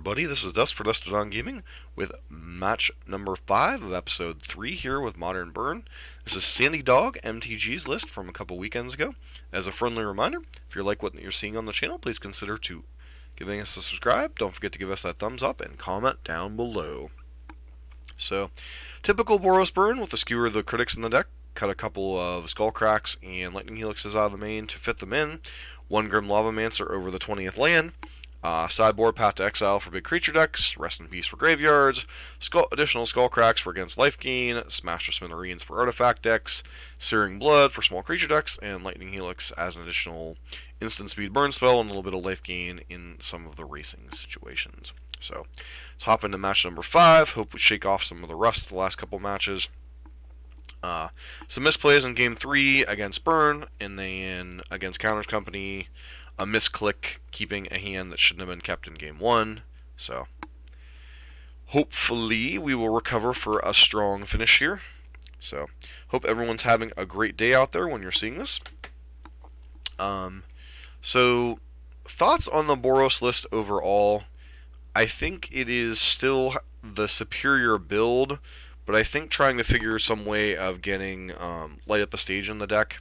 everybody, this is Dust for Dusted on Gaming with match number 5 of episode 3 here with Modern Burn. This is Sandy Dog MTG's list from a couple weekends ago. As a friendly reminder, if you like what you're seeing on the channel, please consider giving us a subscribe. Don't forget to give us that thumbs up and comment down below. So, typical Boros burn with the Skewer of the critics in the deck. Cut a couple of Skullcracks and Lightning Helixes out of the main to fit them in. One Grim Lavamancer over the 20th land. Sideboard Path to Exile for big creature decks, Rest in Peace for graveyards, additional Skullcracks for against life gain, Smash or Smithereens for artifact decks, Searing Blood for small creature decks, and Lightning Helix as an additional instant speed burn spell and a little bit of life gain in some of the racing situations. So let's hop into match number 5. Hope we shake off some of the rust the last couple matches. Some misplays in game 3 against Burn, and then against Counters Company, a misclick keeping a hand that shouldn't have been kept in game 1. So hopefully we will recover for a strong finish here. So hope everyone's having a great day out there when you're seeing this. So thoughts on the Boros list overall. I think it is still the superior build, but I think trying to figure some way of getting Light Up a Stage in the deck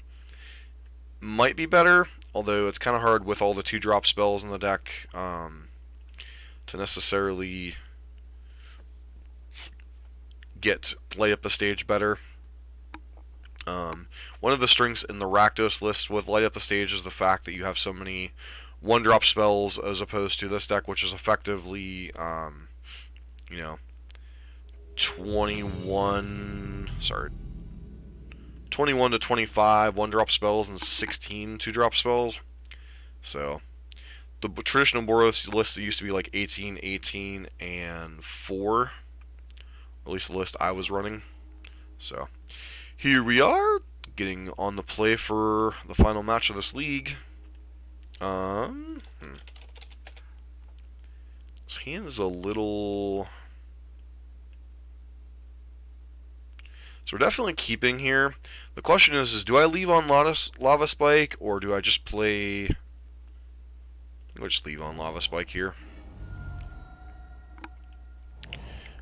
might be better, although it's kind of hard with all the 2-drop spells in the deck to necessarily get Light Up a Stage better. One of the strengths in the Rakdos list with Light Up a Stage is the fact that you have so many 1-drop spells as opposed to this deck, which is effectively, 21 to 25 1-drop spells and 16 2-drop spells. So the traditional Boros list used to be like 18, 18, and 4. Or at least the list I was running. So here we are, getting on the play for the final match of this league. This hand is a little... So we're definitely keeping here. The question is do I leave on Lava Spike, or do I just play... I'll just leave on Lava Spike here.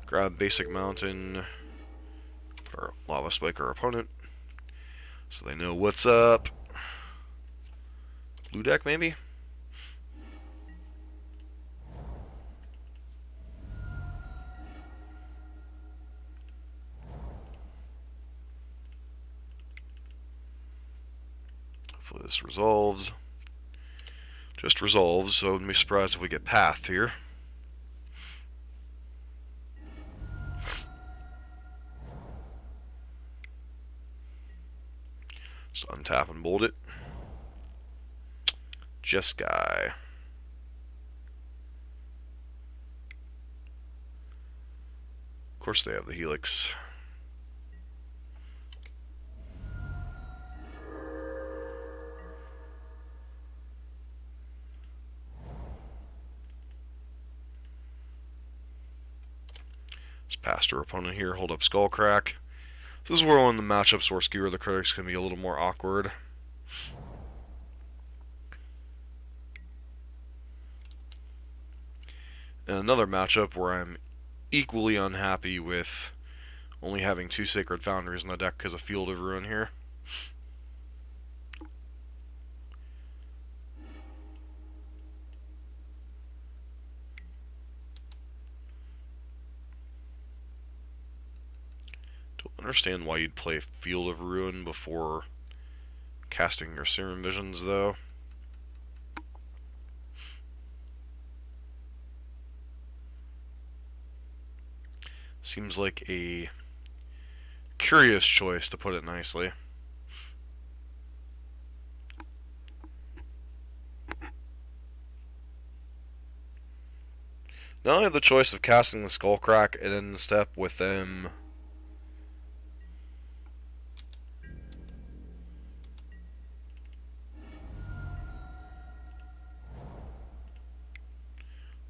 Grab Basic Mountain, put our Lava Spike our opponent, so they know what's up. Blue deck, maybe? Hopefully this resolves. Just resolves, so I wouldn't be surprised if we get pathed here. Just untap and bolt it. Jeskai. Of course they have the Helix. Just past our opponent here, hold up Skullcrack. This is where one of the matchups where Skewer the critics can be a little more awkward. And another matchup where I'm equally unhappy with only having 2 Sacred Foundries in the deck because of Field of Ruin here. Don't understand why you'd play Field of Ruin before casting your Serum Visions, though. Seems like a curious choice, to put it nicely. Now I have the choice of casting the Skullcrack and end step with them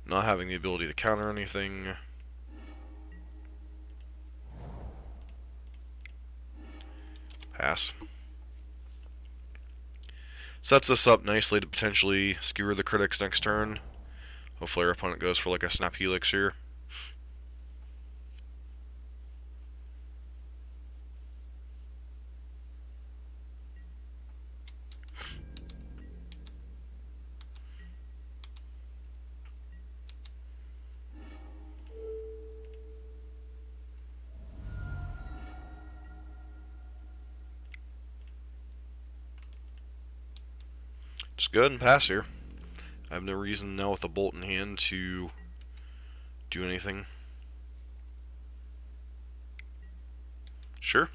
not having the ability to counter anything. Pass. Sets us up nicely to potentially skewer the critics next turn. Hopefully our opponent goes for like a Snap Helix here. Just go ahead and pass here. I have no reason now with the bolt in hand to do anything. Sure.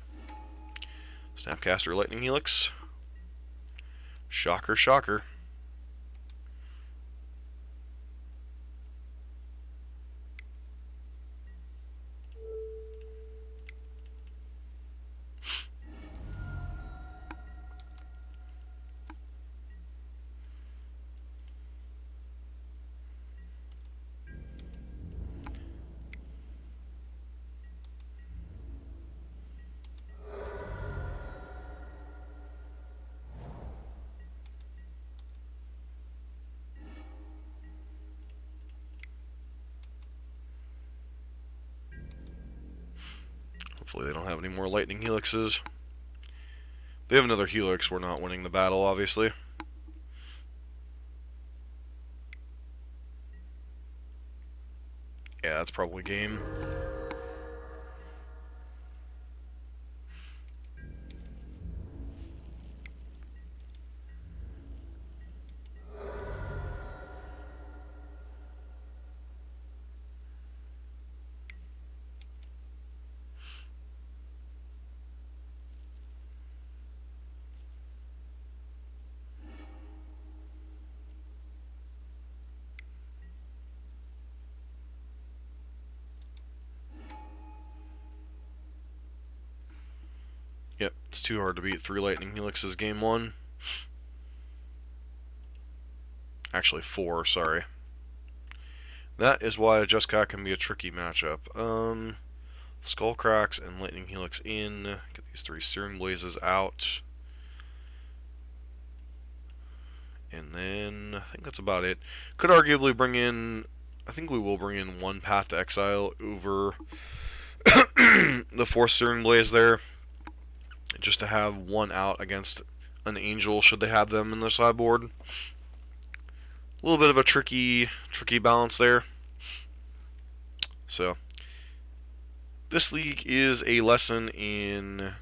Snapcaster Lightning Helix. Shocker, shocker. Hopefully they don't have any more Lightning Helixes. If they have another Helix, we're not winning the battle, obviously. Yeah, that's probably game. Yep, it's too hard to beat 3 Lightning Helixes game 1. Actually 4, sorry. That is why a Jeskai can be a tricky matchup. Skull Cracks and Lightning Helix in. Get these 3 Searing Blazes out. And then, I think that's about it. Could arguably bring in, I think we will bring in 1 Path to Exile over the 4th Searing Blaze there. Just to have 1 out against an Angel, should they have them in the sideboard. A little bit of a tricky balance there. So, this league is a lesson in,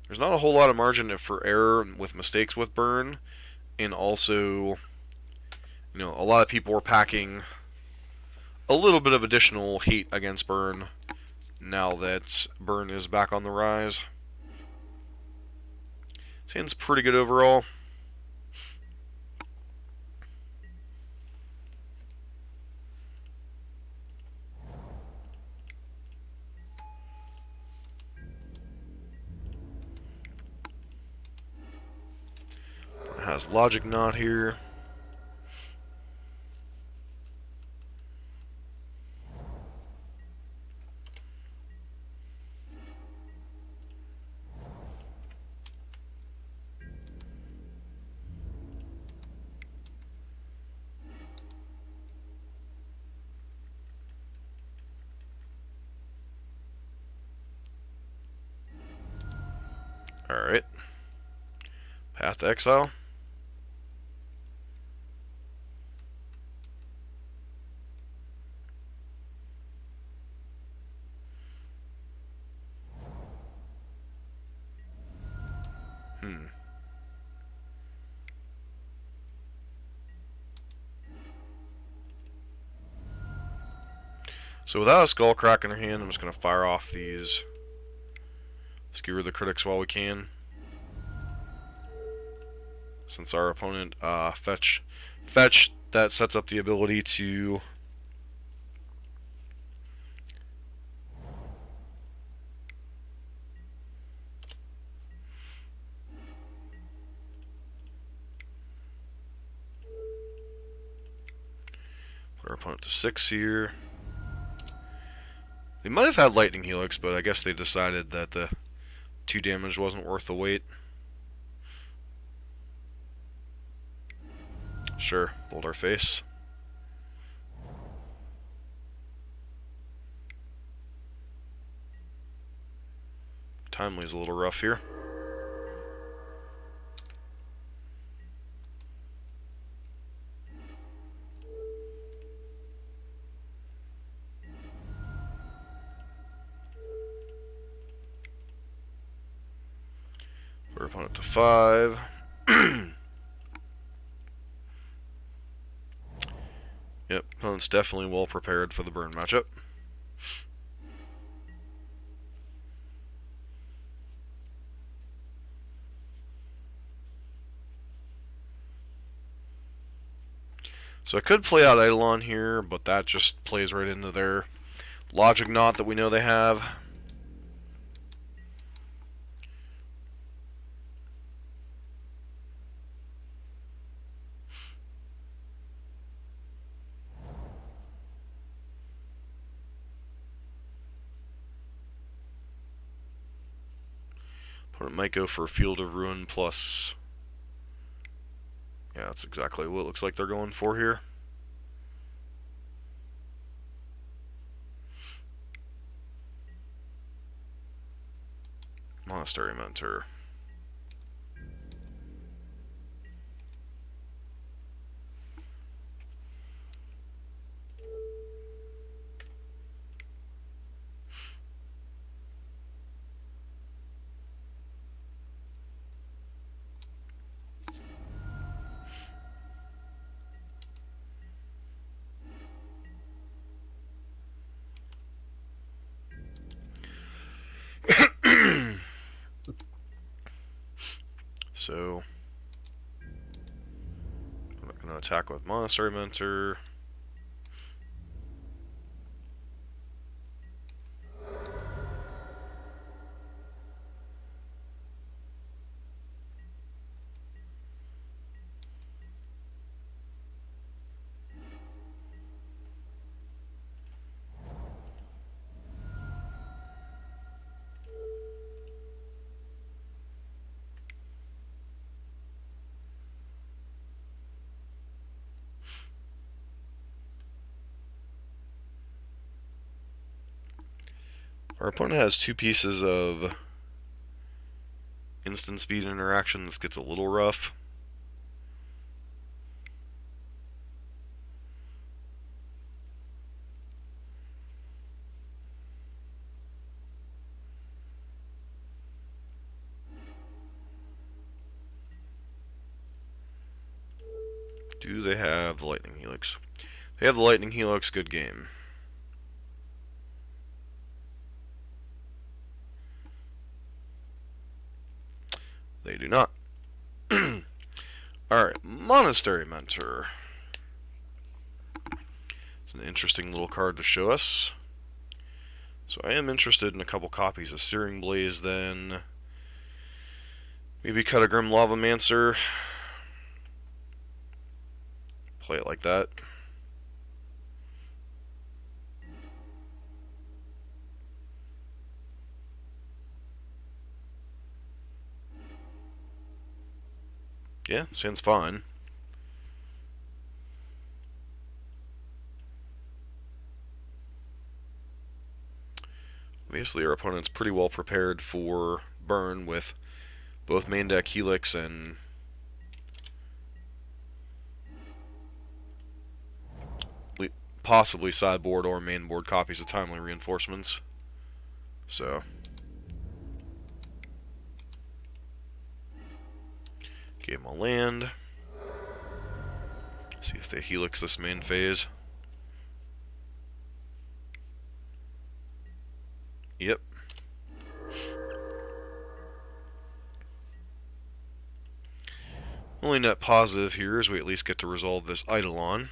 there's not a whole lot of margin for error with mistakes with Burn. And also, you know, a lot of people are packing a little bit of additional hate against Burn now that Burn is back on the rise. Seems pretty good overall. It has Logic Knot here. Alright. Path to Exile. So without a Skull Crack in their hand, I'm just going to fire off these. Skewer the critics while we can. Since our opponent fetch, that sets up the ability to put our opponent to 6 here. They might have had Lightning Helix, but I guess they decided that the 2 damage wasn't worth the wait. Sure, Boulder Face. Timely's a little rough here. Our opponent to 5. Yep, opponent's definitely well prepared for the burn matchup. So I could play out Eidolon here, but that just plays right into their logic knot that we know they have. Opponent might go for a Field of Ruin plus... Yeah, that's exactly what it looks like they're going for here. Monastery Mentor. So, I'm not going to attack with Monastery Mentor. Our opponent has 2 pieces of instant speed interaction. This gets a little rough. Do they have the Lightning Helix? They have the Lightning Helix, good game. They do not. Alright, Monastery Mentor. It's an interesting little card to show us. So I am interested in a couple copies of Searing Blaze then. Maybe cut a Grim Lavamancer. Play it like that. Yeah, sounds fine. Obviously our opponent's pretty well prepared for burn with both main deck Helix and possibly sideboard or mainboard copies of Timely Reinforcements. So game will land. See if they Helix this main phase. Yep. Only net positive here is we at least get to resolve this Eidolon.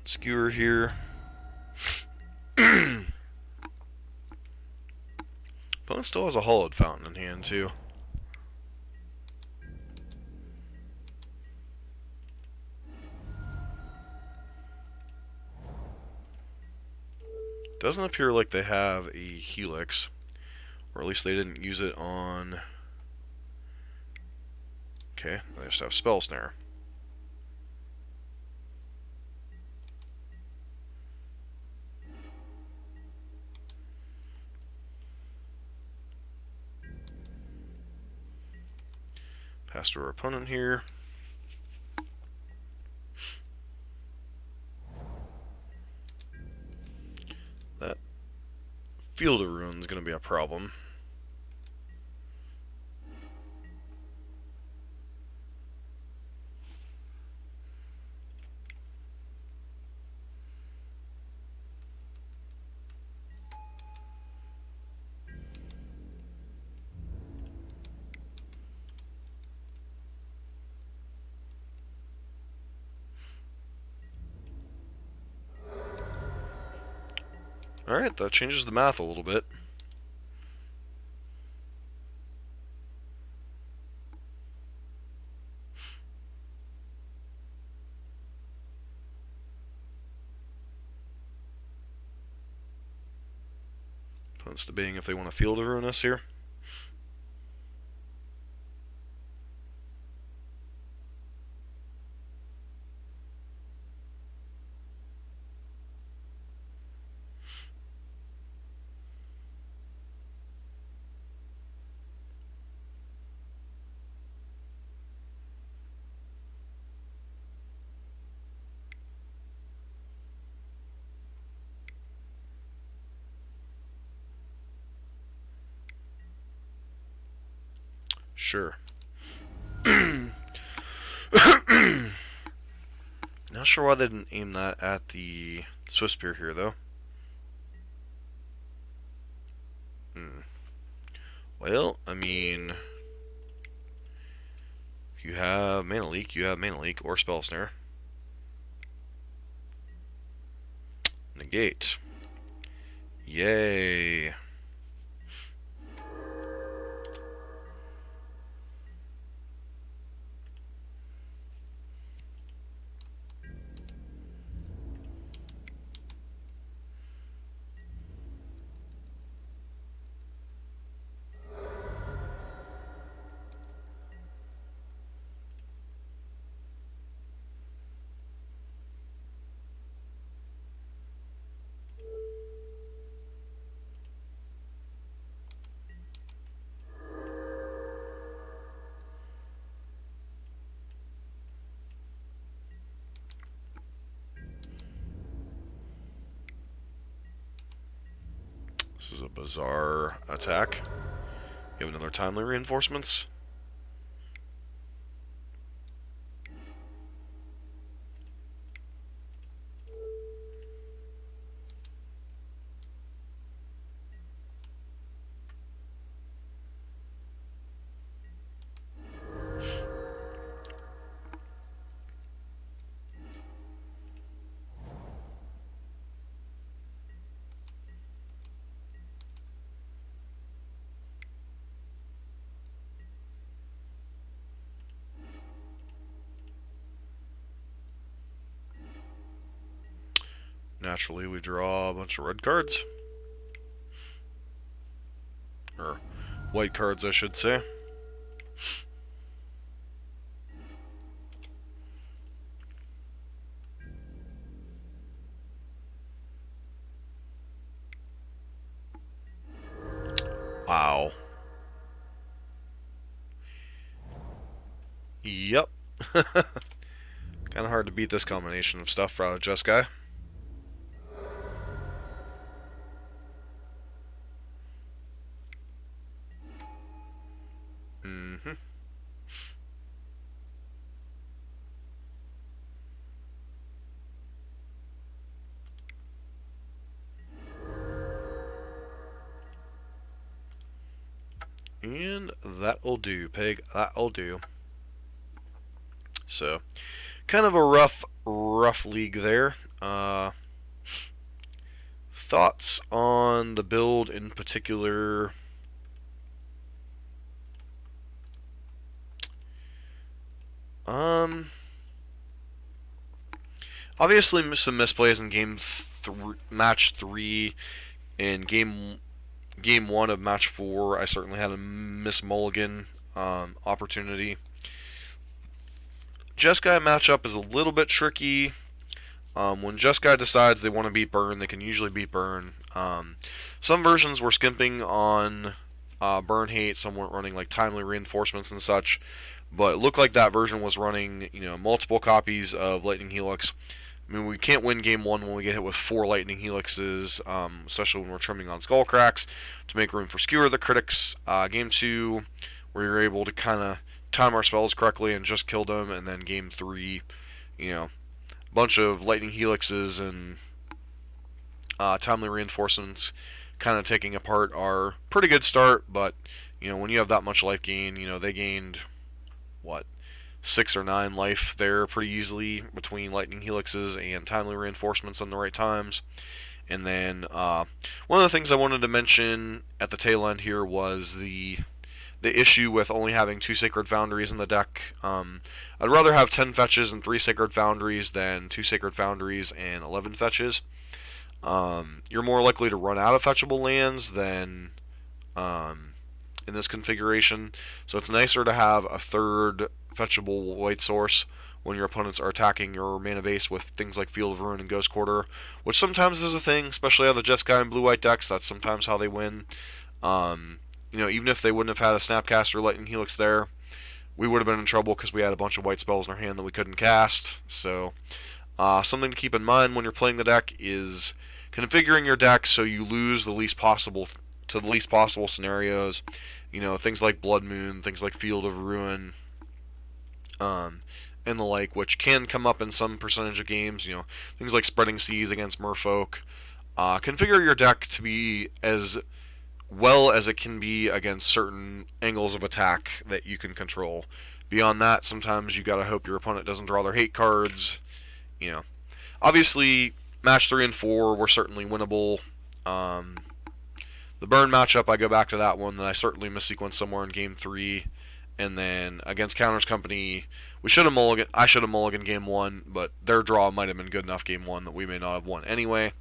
Skewer here. Opponent still has a hollowed fountain in hand, too. Doesn't appear like they have a helix, or at least they didn't use it on... Okay, they just have spell snare. Pass to our opponent here. That Field of Ruin is going to be a problem. Alright, that changes the math a little bit. Opponent's debating if they want to Field of Ruin us here. Sure. Not sure why they didn't aim that at the Swift Spear here, though. Well, I mean... If you have Mana Leak, you have Mana Leak or Spell Snare. Negate. Yay. This is a bizarre attack. You have another timely reinforcements. Naturally, we draw a bunch of red cards. Or white cards, I should say. Wow. Yep. Kind of hard to beat this combination of stuff out of Jeskai. And that'll do, Pig. That'll do. So, kind of a rough league there. Thoughts on the build in particular? Obviously some misplays in match 3 and game 1 of match 4. I certainly had a miss mulligan opportunity. Jeskai matchup is a little bit tricky. When Jeskai decides they want to beat Burn, they can usually beat Burn. Some versions were skimping on Burn Hate. Some weren't running like timely reinforcements and such. But it looked like that version was running, multiple copies of Lightning Helix. I mean, we can't win game 1 when we get hit with 4 Lightning Helixes, especially when we're trimming on Skull Cracks to make room for Skewer the Critics. Game 2, where you're able to kind of time our spells correctly and just kill them, and then game 3, bunch of Lightning Helixes and timely reinforcements kind of taking apart our pretty good start, but when you have that much life gain, they gained what, 6 or 9 life there pretty easily between Lightning Helixes and timely reinforcements on the right times. And then one of the things I wanted to mention at the tail end here was the issue with only having 2 Sacred Foundries in the deck. I'd rather have 10 fetches and 3 Sacred Foundries than 2 Sacred Foundries and 11 fetches. You're more likely to run out of fetchable lands than in this configuration, so it's nicer to have a 3rd fetchable white source when your opponents are attacking your mana base with things like Field of Ruin and Ghost Quarter, which sometimes is a thing, especially out of the Jeskai and blue-white decks. That's sometimes how they win. Even if they wouldn't have had a Snapcaster Lightning Helix there, we would have been in trouble because we had a bunch of white spells in our hand that we couldn't cast. So something to keep in mind when you're playing the deck is configuring your deck so you lose the least possible to the least possible scenarios. Things like Blood Moon, things like Field of Ruin, and the like, which can come up in some percentage of games. Things like Spreading Seas against Merfolk. Configure your deck to be as well as it can be against certain angles of attack that you can control. Beyond that, sometimes you gotta hope your opponent doesn't draw their hate cards. Obviously, match 3 and 4 were certainly winnable. The Burn matchup, I go back to that one, and I certainly missequenced somewhere in game 3. And then against Counters Company, I should have mulliganed game 1, but their draw might have been good enough game 1 that we may not have won anyway.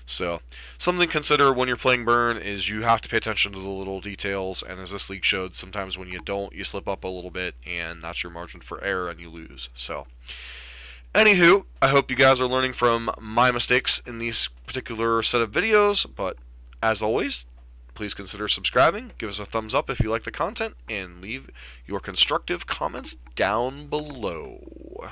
So something to consider when you're playing Burn is you have to pay attention to the little details, and as this league showed, sometimes when you don't, you slip up a little bit, and that's your margin for error, and you lose. So anywho, I hope you guys are learning from my mistakes in these particular set of videos, but as always, please consider subscribing, give us a thumbs up if you like the content, and leave your constructive comments down below.